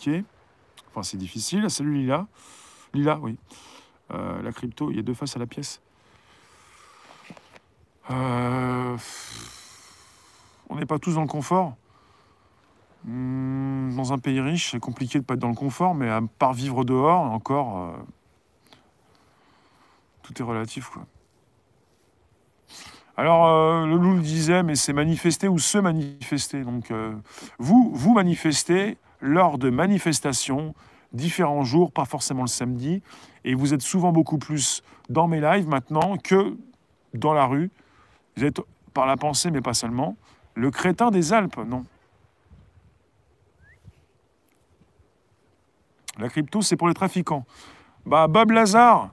compliqué. Enfin, c'est difficile. Salut Lila. Lila, oui. La crypto, il y a deux faces à la pièce. On n'est pas tous dans le confort. Dans un pays riche, c'est compliqué de ne pas être dans le confort, mais à part vivre dehors, encore, tout est relatif, quoi. Alors, le loup le disait, mais c'est manifester ou se manifester. Donc, vous manifestez lors de manifestations, différents jours, pas forcément le samedi, et vous êtes souvent beaucoup plus dans mes lives maintenant que dans la rue. Vous êtes, par la pensée, mais pas seulement, le crétin des Alpes, non. La crypto, c'est pour les trafiquants. Bah, Bob Lazar,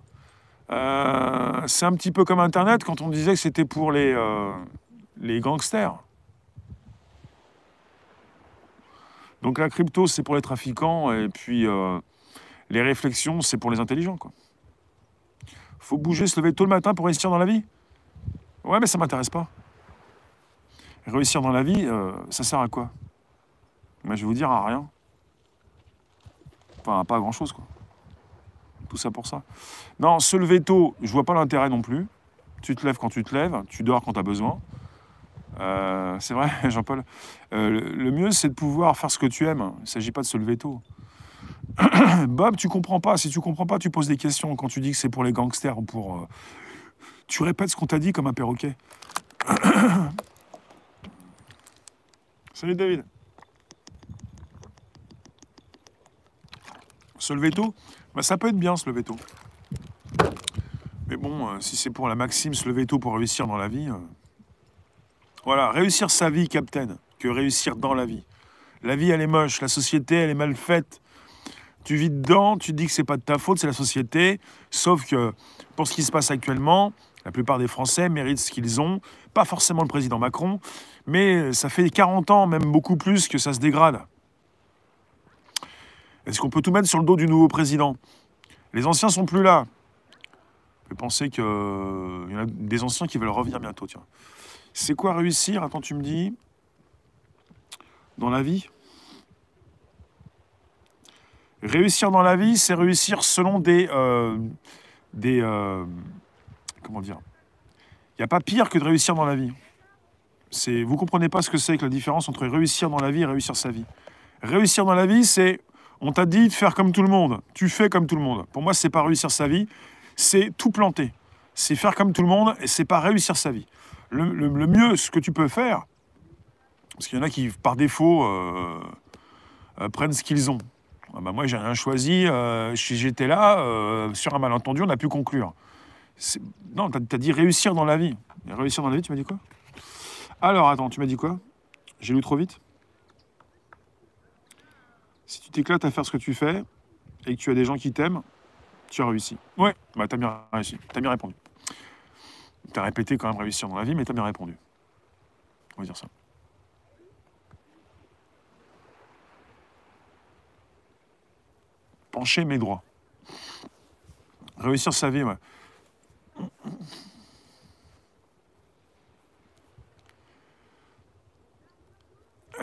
c'est un petit peu comme Internet quand on disait que c'était pour les gangsters. Donc la crypto, c'est pour les trafiquants, et puis les réflexions, c'est pour les intelligents, quoi. Faut bouger, se lever tôt le matin pour réussir dans la vie. Ouais, mais ça m'intéresse pas. Réussir dans la vie, ça sert à quoi? Moi, je vais vous dire, à rien. Enfin, pas à grand-chose, quoi. Tout ça pour ça. Non, se lever tôt, je vois pas l'intérêt non plus. Tu te lèves quand tu te lèves, tu dors quand tu as besoin. C'est vrai, Jean-Paul. Le mieux, c'est de pouvoir faire ce que tu aimes. Il ne s'agit pas de se lever tôt. Bob, tu comprends pas. Si tu comprends pas, tu poses des questions. Quand tu dis que c'est pour les gangsters ou pour... tu répètes ce qu'on t'a dit comme un perroquet. Salut David. Se lever tôt, bah, ça peut être bien se lever tôt. Mais bon, si c'est pour la maxime, se lever tôt pour réussir dans la vie... Voilà, réussir sa vie, Captain, que réussir dans la vie. La vie, elle est moche, la société, elle est mal faite. Tu vis dedans, tu te dis que c'est pas de ta faute, c'est la société. Sauf que, pour ce qui se passe actuellement, la plupart des Français méritent ce qu'ils ont. Pas forcément le président Macron, mais ça fait 40 ans, même beaucoup plus, que ça se dégrade. Est-ce qu'on peut tout mettre sur le dos du nouveau président? Les anciens sont plus là. Je peux penser qu'il y en a des anciens qui veulent revenir bientôt, tiens. C'est quoi réussir? Attends, tu me dis... Dans la vie? Réussir dans la vie, c'est réussir selon des comment dire? Il n'y a pas pire que de réussir dans la vie. Vous ne comprenez pas ce que c'est que la différence entre réussir dans la vie et réussir sa vie. Réussir dans la vie, c'est... On t'a dit de faire comme tout le monde. Tu fais comme tout le monde. Pour moi, c'est pas réussir sa vie. C'est tout planter. C'est faire comme tout le monde et c'est pas réussir sa vie. Le mieux, ce que tu peux faire, parce qu'il y en a qui, par défaut, prennent ce qu'ils ont. Ah bah moi, j'ai rien choisi. J'étais là, sur un malentendu, on a pu conclure. Non, t'as dit réussir dans la vie. Et réussir dans la vie, tu m'as dit quoi? Alors, attends, tu m'as dit quoi? J'ai lu trop vite? Si tu t'éclates à faire ce que tu fais et que tu as des gens qui t'aiment, tu as réussi. Ouais, bah t'as bien réussi. T'as bien répondu. T'as répété quand même réussir dans la vie, mais t'as bien répondu. On va dire ça. Pencher mes droits. Réussir sa vie, ouais.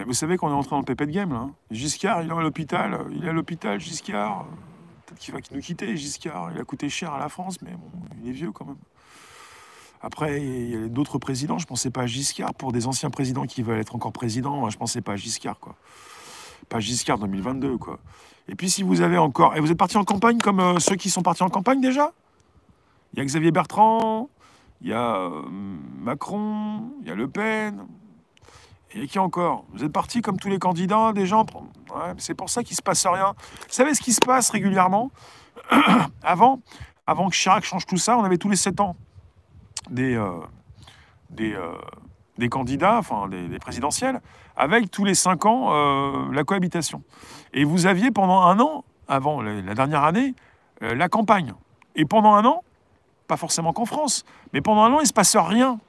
Vous savez qu'on est entré dans le pépé de game, là. Hein. Giscard, il est à l'hôpital. Il est à l'hôpital, Giscard. Peut-être qu'il va nous quitter, Giscard. Il a coûté cher à la France, mais bon, il est vieux quand même. Après, il y a d'autres présidents. Je ne pensais pas à Giscard. Pour des anciens présidents qui veulent être encore présidents, je ne pensais pas à Giscard, quoi. Pas Giscard 2022, quoi. Et puis, si vous avez encore... Et vous êtes partis en campagne comme ceux qui sont partis en campagne, déjà? Il y a Xavier Bertrand, il y a Macron, il y a Le Pen... Et qui encore? Vous êtes partis comme tous les candidats, des gens... Ouais, c'est pour ça qu'il ne se passe rien. Vous savez ce qui se passe régulièrement? Avant que Chirac change tout ça, on avait tous les 7 ans des candidats, enfin des présidentielles, avec tous les 5 ans la cohabitation. Et vous aviez pendant un an, avant la dernière année, la campagne. Et pendant un an, pas forcément qu'en France, mais pendant un an, il ne se passe rien.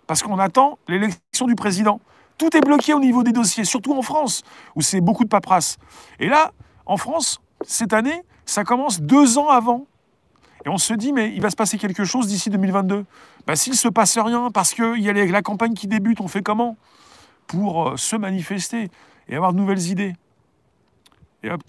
Parce qu'on attend l'élection du président. Tout est bloqué au niveau des dossiers, surtout en France, où c'est beaucoup de paperasse. Et là, en France, cette année, ça commence 2 ans avant. Et on se dit, mais il va se passer quelque chose d'ici 2022. Ben, s'il ne se passe rien, parce qu'il y a la campagne qui débute, on fait comment? Pour se manifester et avoir de nouvelles idées. Et hop,